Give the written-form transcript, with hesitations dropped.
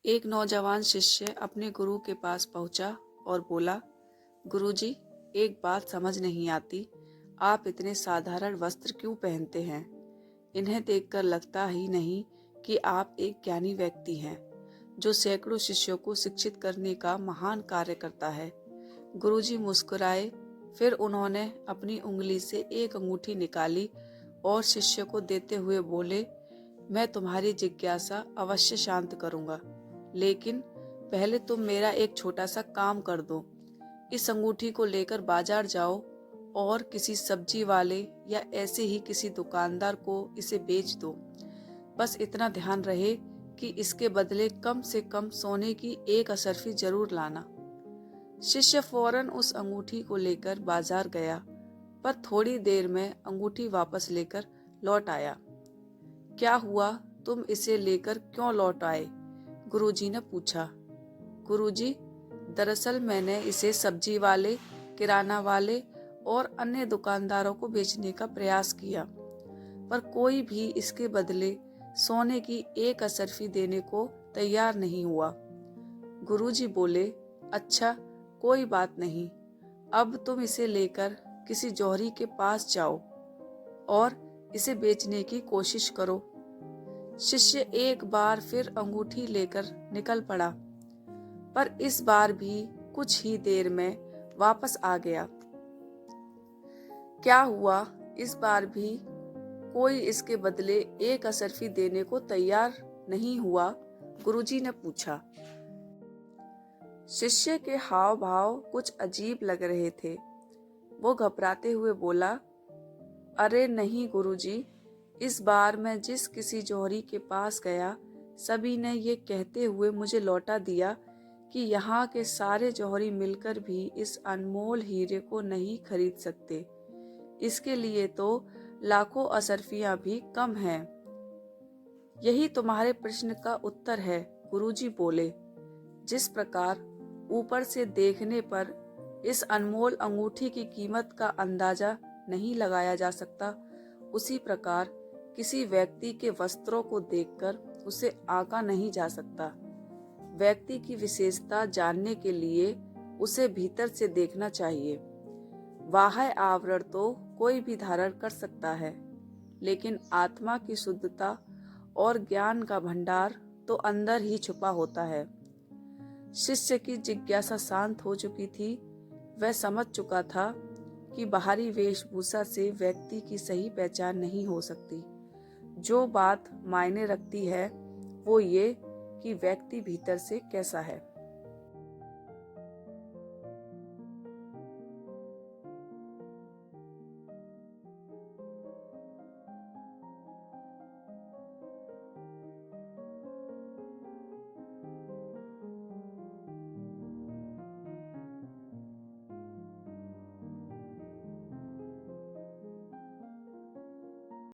एक नौजवान शिष्य अपने गुरु के पास पहुंचा और बोला, गुरुजी, एक बात समझ नहीं आती, आप इतने साधारण वस्त्र क्यों पहनते हैं? इन्हें देखकर लगता ही नहीं कि आप एक ज्ञानी व्यक्ति हैं, जो सैकड़ों शिष्यों को शिक्षित करने का महान कार्य करता है। गुरुजी मुस्कुराए, फिर उन्होंने अपनी उंगली से एक अंगूठी निकाली और शिष्य को देते हुए बोले, मैं तुम्हारी जिज्ञासा अवश्य शांत करूंगा, लेकिन पहले तुम मेरा एक छोटा सा काम कर दो। इस अंगूठी को लेकर बाजार जाओ और किसी सब्जी वाले या ऐसे ही किसी दुकानदार को इसे बेच दो। बस इतना ध्यान रहे कि इसके बदले कम से कम सोने की एक असरफी जरूर लाना। शिष्य फौरन उस अंगूठी को लेकर बाजार गया, पर थोड़ी देर में अंगूठी वापस लेकर लौट आया। क्या हुआ, तुम इसे लेकर क्यों लौट आए? गुरुजी ने पूछा। गुरुजी, दरअसल मैंने इसे सब्जी वाले, किराना वाले और अन्य दुकानदारों को बेचने का प्रयास किया, पर कोई भी इसके बदले सोने की एक असरफी देने को तैयार नहीं हुआ। गुरुजी बोले, अच्छा, कोई बात नहीं, अब तुम इसे लेकर किसी जौहरी के पास जाओ और इसे बेचने की कोशिश करो। शिष्य एक बार फिर अंगूठी लेकर निकल पड़ा, पर इस बार भी कुछ ही देर में वापस आ गया। क्या हुआ, इस बार भी कोई इसके बदले एक असरफी देने को तैयार नहीं हुआ? गुरुजी ने पूछा। शिष्य के हाव भाव कुछ अजीब लग रहे थे। वो घबराते हुए बोला, अरे नहीं गुरुजी, इस बार मैं जिस किसी जौहरी के पास गया, सभी ने ये कहते हुए मुझे लौटा दिया कि यहाँ के सारे जौहरी मिलकर भी इस अनमोल हीरे को नहीं खरीद सकते। इसके लिए तो लाखों असरफियां भी कम हैं। यही तुम्हारे प्रश्न का उत्तर है, गुरुजी बोले। जिस प्रकार ऊपर से देखने पर इस अनमोल अंगूठी की कीमत का अंदाजा नहीं लगाया जा सकता, उसी प्रकार किसी व्यक्ति के वस्त्रों को देखकर उसे आंका नहीं जा सकता। व्यक्ति की विशेषता जानने के लिए उसे भीतर से देखना चाहिए। बाह्य आवरण तो कोई भी धारण कर सकता है, लेकिन आत्मा की शुद्धता और ज्ञान का भंडार तो अंदर ही छुपा होता है। शिष्य की जिज्ञासा शांत हो चुकी थी। वह समझ चुका था कि बाहरी वेशभूषा से व्यक्ति की सही पहचान नहीं हो सकती। जो बात मायने रखती है वो ये कि व्यक्ति भीतर से कैसा है।